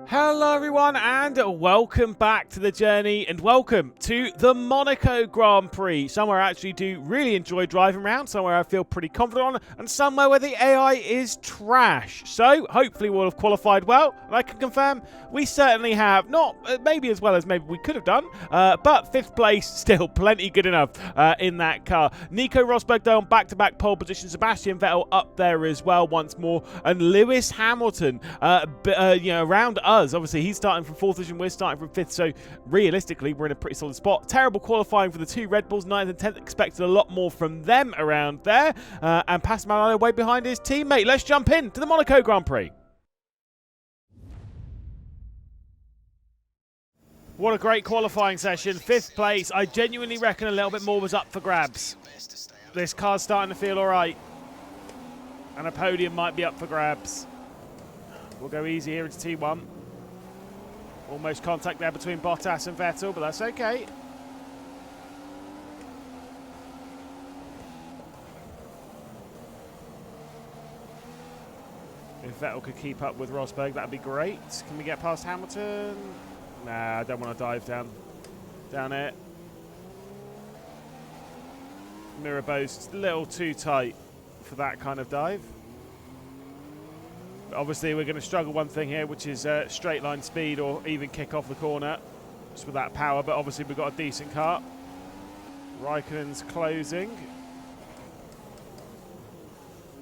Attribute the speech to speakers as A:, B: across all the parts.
A: Hello everyone and welcome back to the journey and welcome to the Monaco Grand Prix. Somewhere I actually do really enjoy driving around, somewhere I feel pretty confident on, and somewhere where the AI is trash. So hopefully we'll have qualified well, and I can confirm we certainly have. Not maybe as well as maybe we could have done, but 5th place still plenty good enough in that car. Nico Rosberg though on back-to-back pole position, Sebastian Vettel up there as well once more, and Lewis Hamilton around us. Obviously, he's starting from 4th position, we're starting from 5th, so realistically, we're in a pretty solid spot. Terrible qualifying for the two Red Bulls, 9th and 10th, expected a lot more from them around there, and Pastor way behind his teammate. Let's jump in to the Monaco Grand Prix. What a great qualifying session, 5th place. I genuinely reckon a little bit more was up for grabs. This car's starting to feel all right, and a podium might be up for grabs. We'll go easy here into T1. Almost contact there between Bottas and Vettel, but that's okay. If Vettel could keep up with Rosberg, that'd be great. Can we get past Hamilton? Nah, I don't want to dive down it. Mirabow's a little too tight for that kind of dive. Obviously, we're going to struggle one thing here, which is straight line speed or even kick off the corner, just with that power. But obviously, we've got a decent car. Raikkonen's closing.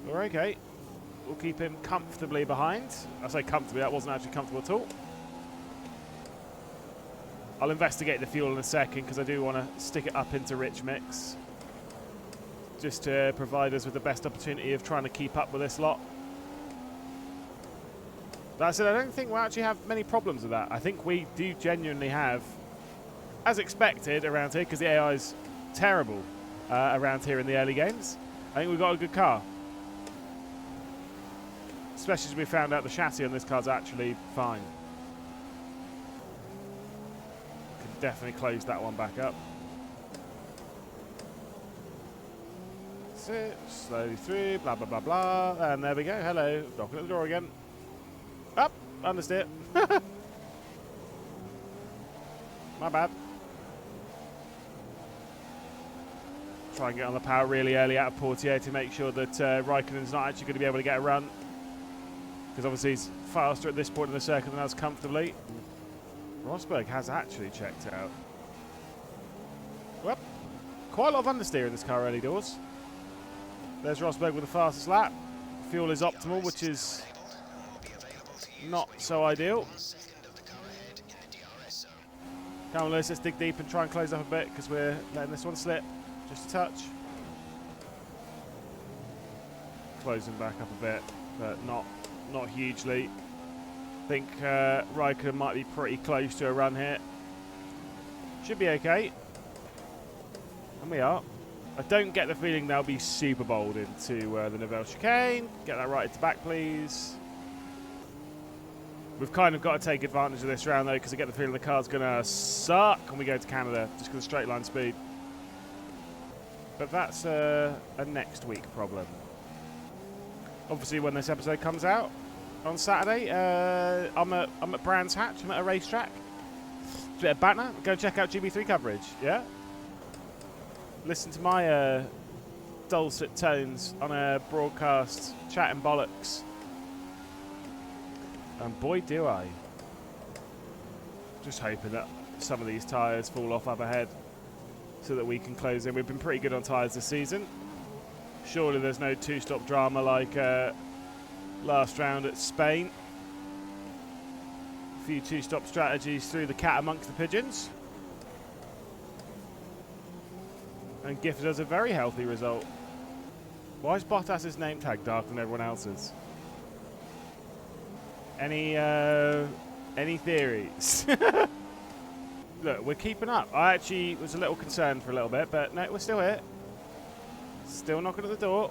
A: We're okay. We'll keep him comfortably behind. I say comfortably, that wasn't actually comfortable at all. I'll investigate the fuel in a second because I do want to stick it up into rich mix, just to provide us with the best opportunity of trying to keep up with this lot. That said, I don't think we'll actually have many problems with that. I think we do genuinely have, as expected around here, because the AI is terrible around here in the early games, I think we've got a good car. Especially as we found out the chassis on this car's actually fine. Can definitely close that one back up. Sit slowly through, blah, blah, blah, blah. And there we go. Hello. Knocking at the door again. Up, understeer. My bad. Try and get on the power really early out of Portier to make sure that Raikkonen's not actually going to be able to get a run. Because obviously he's faster at this point in the circuit than us comfortably. Rosberg has actually checked out. Well, quite a lot of understeer in this car early doors. There's Rosberg with the fastest lap. Fuel is optimal, which is not so ideal. Come on, Lewis, let's dig deep and try and close up a bit because we're letting this one slip. Just a touch. Closing back up a bit, but not hugely. I think Raikkonen might be pretty close to a run here. Should be okay. And we are. I don't get the feeling they'll be super bold into the Nivelle chicane. Get that right at the back, please. We've kind of got to take advantage of this round, though, because I get the feeling the car's going to suck when we go to Canada, just because of straight line speed. But that's a next week problem. Obviously, when this episode comes out on Saturday, I'm at Brands Hatch. I'm at a racetrack. A bit of banter. Go check out GB3 coverage, yeah? Listen to my dulcet tones on a broadcast, chatting bollocks. And boy, do I. Just hoping that some of these tyres fall off up ahead so that we can close in. We've been pretty good on tyres this season. Surely there's no two-stop drama like last round at Spain. A few two-stop strategies through the cat amongst the pigeons. And gifted us a very healthy result. Why is Bottas' name tag darker than everyone else's? Any theories? Look, we're keeping up. I actually was a little concerned for a little bit, but no, we're still here. Still knocking at the door.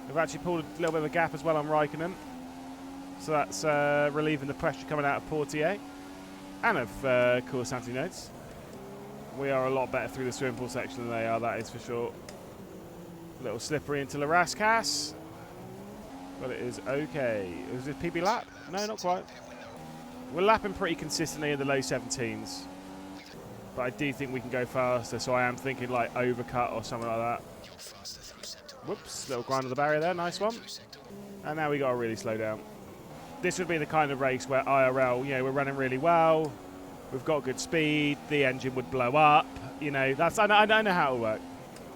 A: We've actually pulled a little bit of a gap as well on Raikkonen. So that's relieving the pressure coming out of Portier. And of course, Antinodes. We are a lot better through the swimming pool section than they are, that is for sure. A little slippery into Larascas. But it is okay. Is it PB lap? No, not quite. We're lapping pretty consistently in the low 17s. But I do think we can go faster, so I am thinking like overcut or something like that. Whoops, little grind of the barrier there, nice one. And now we got to really slow down. This would be the kind of race where IRL, you know, we're running really well. We've got good speed. The engine would blow up. You know, that's I know how it will work.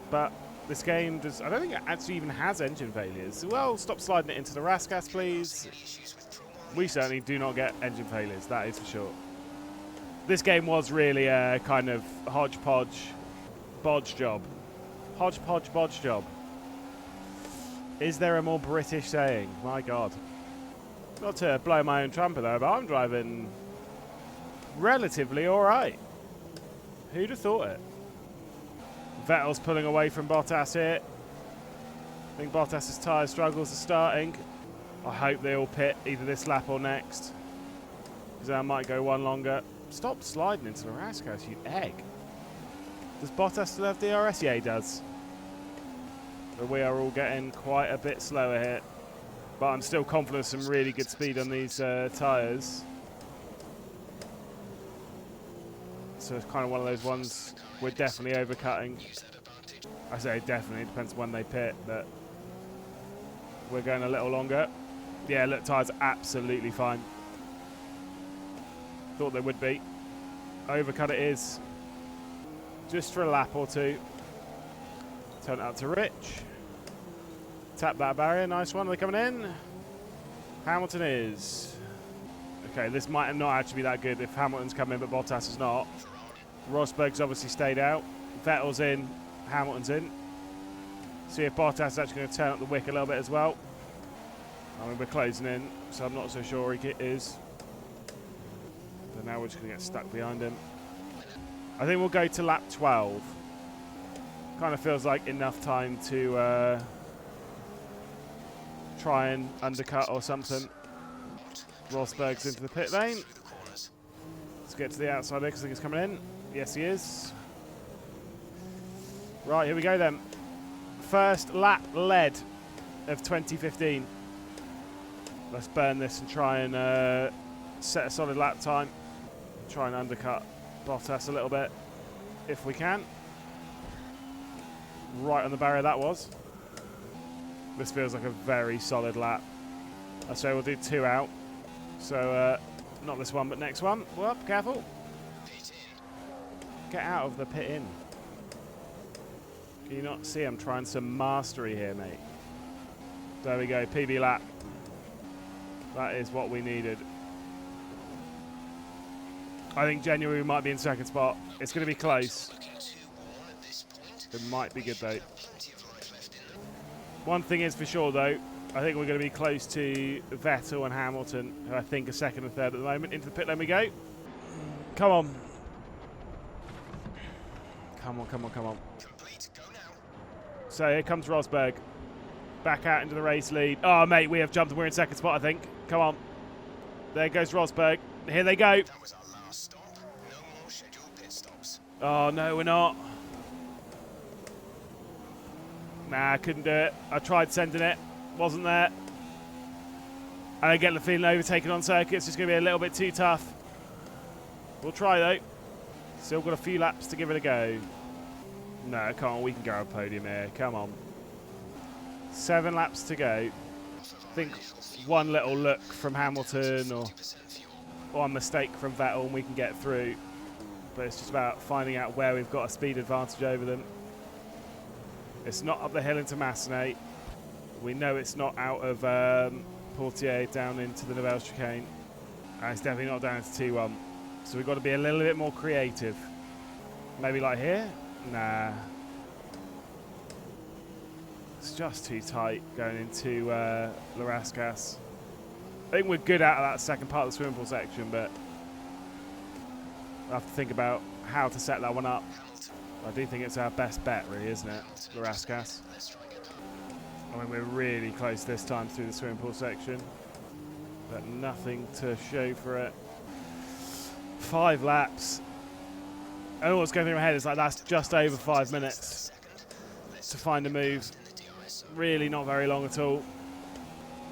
A: But this game does. I don't think it actually even has engine failures. Well, stop sliding it into the Raskas, please. We certainly do not get engine failures. That is for sure. This game was really a kind of hodgepodge, bodge job. Hodgepodge, bodge job. Is there a more British saying? My God. Not to blow my own trumpet though, but I'm driving relatively alright. Who'd have thought it? Vettel's pulling away from Bottas here. I think Bottas's tyre struggles are starting. I hope they all pit either this lap or next, because I might go one longer. Stop sliding into the Raskas, you egg. Does Bottas still have DRS? Yeah, he does. But we are all getting quite a bit slower here. But I'm still confident some really good speed on these tyres. So it's kind of one of those ones we're definitely overcutting. I say definitely, it depends on when they pit, but we're going a little longer. Yeah, look, tyres are absolutely fine. Thought they would be. Overcut it is. Just for a lap or two. Turn it out to Rich. Tap that barrier, nice one. Are they coming in? Hamilton is. Okay, this might not actually be that good if Hamilton's coming in, but Bottas is not. Rosberg's obviously stayed out. Vettel's in, Hamilton's in. See if Bottas is actually going to turn up the wick a little bit as well. I mean, we're closing in, so I'm not so sure he is. But now we're just going to get stuck behind him. I think we'll go to lap 12. Kind of feels like enough time to try and undercut or something. Rosberg's into the pit lane. Let's get to the outside there because I think he's coming in. Yes, he is. Right, here we go then. First lap led of 2015. Let's burn this and try and set a solid lap time. Try and undercut Bottas a little bit if we can. Right on the barrier that was. This feels like a very solid lap. I say we'll do 2 out. So not this one, but next one. Whoop, careful. Get out of the pit in. Can you not see I'm trying some mastery here, mate? There we go, PB lap. That is what we needed. I think genuinely we might be in second spot. It's going to be close. It might be good though. One thing is for sure though, I think we're going to be close to Vettel and Hamilton, who I think are second and third at the moment. Into the pit lane we go. Come on. Come on, come on, come on. So here comes Rosberg. Back out into the race lead. Oh, mate, we have jumped and we're in second spot, I think. Come on. There goes Rosberg. Here they go.
B: That was our last stop. No more scheduled pit stops.
A: Oh, no, we're not. Nah, I couldn't do it. I tried sending it. Wasn't there. And I get the feeling overtaken on circuit. It's just going to be a little bit too tough. We'll try, though. Still got a few laps to give it a go. No, come on. We can go a podium here. Come on. 7 laps to go. I think one little look from Hamilton or one mistake from Vettel and we can get through. But it's just about finding out where we've got a speed advantage over them. It's not up the hill into Massenet. We know it's not out of Portier down into the Nivelles chicane. And it's definitely not down into T1. So we've got to be a little bit more creative. Maybe like here? Nah. It's just too tight going into La Rascasse. I think we're good out of that second part of the swimming pool section, but I have to think about how to set that one up. I do think it's our best bet, really, isn't it? La Rascasse. I mean, we're really close this time through the swimming pool section, but nothing to show for it. 5 laps. And what's going through my head is like that's just over 5 minutes to find a move. Really not very long at all.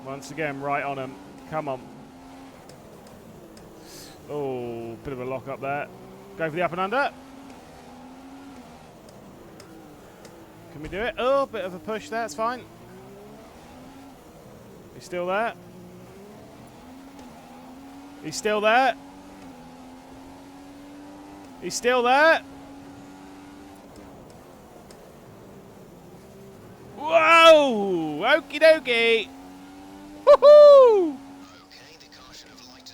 A: Once again, right on him. Come on. Oh, bit of a lock up there. Go for the up and under. Can we do it? Oh, bit of a push there. It's fine. He's still there. He's still there. He's still there. Whoa! Okie dokie. Woohoo!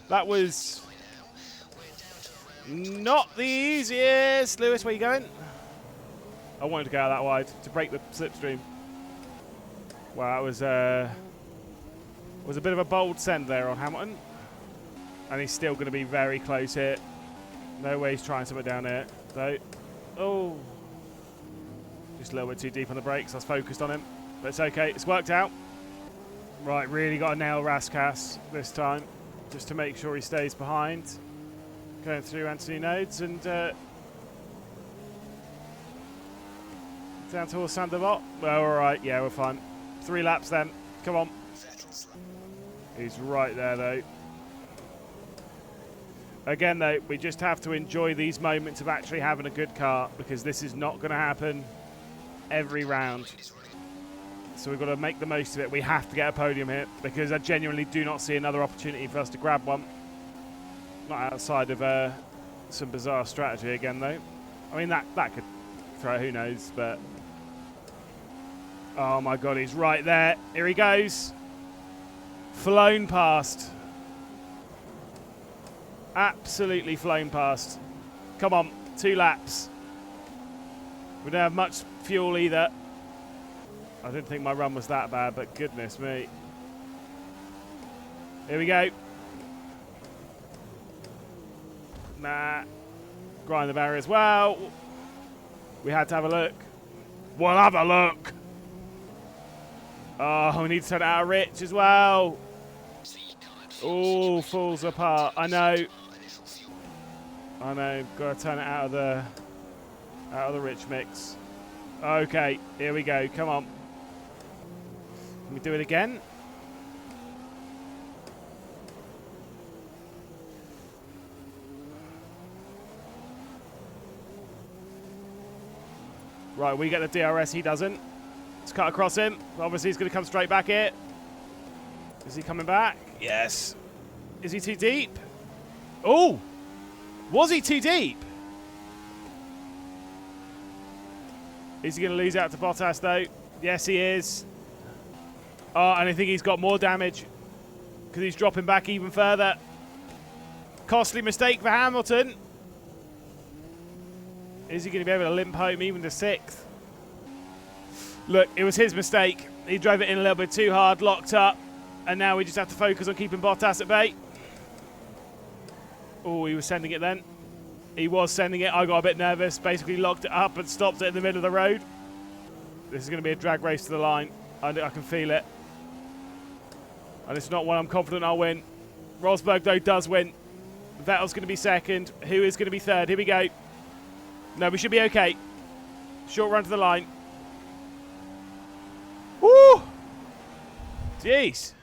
A: That was not the easiest. Lewis, where you going? I wanted to go out that wide to break the slipstream. Wow, that was a bit of a bold send there on Hamilton. And he's still going to be very close here. No way he's trying something down here. So, oh. Just a little bit too deep on the brakes. I was focused on him. But it's okay. It's worked out. Right, really got to nail Raskas this time. Just to make sure he stays behind. Going through Anthony Nodes and down towards Sandoval. Well, all right. Yeah, we're fine. 3 laps then. Come on. He's right there, though. Again, though, we just have to enjoy these moments of actually having a good car, because this is not going to happen every round. So we've got to make the most of it. We have to get a podium here, because I genuinely do not see another opportunity for us to grab one. Not outside of some bizarre strategy again, though. I mean, that could throw, who knows, but... Oh, my God, he's right there. Here he goes. Flown past. Absolutely flown past. Come on, 2 laps. We don't have much fuel either. I didn't think my run was that bad, but goodness me. Here we go. Nah. Grind the barrier as well. We had to have a look. We'll have a look. Oh, we need to turn it out of Rich as well. Oh, falls apart. I know. Got to turn it out of the Rich mix. Okay, here we go. Come on. Can we do it again? Right, we get the DRS. He doesn't. Let's cut across him. Obviously, he's going to come straight back here. Is he coming back? Yes. Is he too deep? Oh! Was he too deep? Is he going to lose out to Bottas, though? Yes, he is. Oh, and I think he's got more damage because he's dropping back even further. Costly mistake for Hamilton. Is he going to be able to limp home even to 6th? Look, it was his mistake. He drove it in a little bit too hard, locked up. And now we just have to focus on keeping Bottas at bay. Oh, he was sending it then. He was sending it. I got a bit nervous. Basically locked it up and stopped it in the middle of the road. This is going to be a drag race to the line. I can feel it. And it's not one I'm confident I'll win. Rosberg, though, does win. Vettel's going to be 2nd. Who is going to be 3rd? Here we go. No, we should be okay. Short run to the line. Woo! Jeez.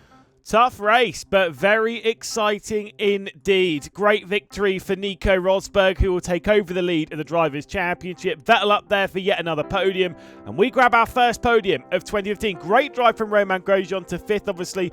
A: Tough race, but very exciting indeed. Great victory for Nico Rosberg, who will take over the lead in the Drivers' Championship. Vettel up there for yet another podium. And we grab our first podium of 2015. Great drive from Romain Grosjean to 5th, obviously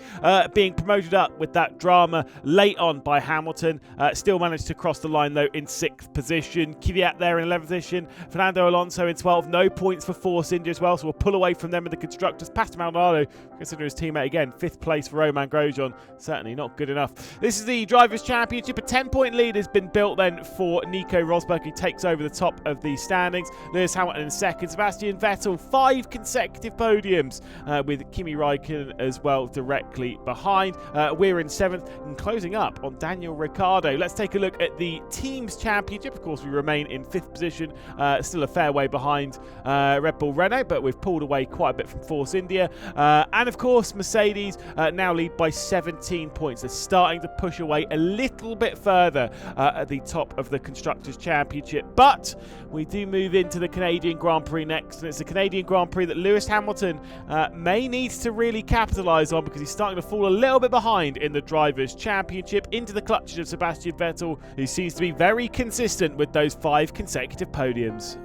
A: being promoted up with that drama late on by Hamilton. Still managed to cross the line, though, in 6th position. Kvyat there in 11th position. Fernando Alonso in 12th. No points for Force India as well, so we'll pull away from them in the Constructors. Pastor Maldonado, consider his teammate again. 5th place for Romain Grosjean. Certainly not good enough. This is the Drivers' Championship. A 10-point lead has been built then for Nico Rosberg, who takes over the top of the standings. Lewis Hamilton in 2nd. Sebastian Vettel, 5 consecutive podiums with Kimi Räikkönen as well directly behind. We're in 7th and closing up on Daniel Ricciardo. Let's take a look at the Teams Championship. Of course, we remain in 5th position. Still a fair way behind Red Bull Renault, but we've pulled away quite a bit from Force India. And of course, Mercedes now lead lead by 17 points. They're starting to push away a little bit further at the top of the Constructors' Championship. But we do move into the Canadian Grand Prix next, and it's the Canadian Grand Prix that Lewis Hamilton may need to really capitalise on, because he's starting to fall a little bit behind in the Drivers' Championship, into the clutches of Sebastian Vettel, who seems to be very consistent with those 5 consecutive podiums.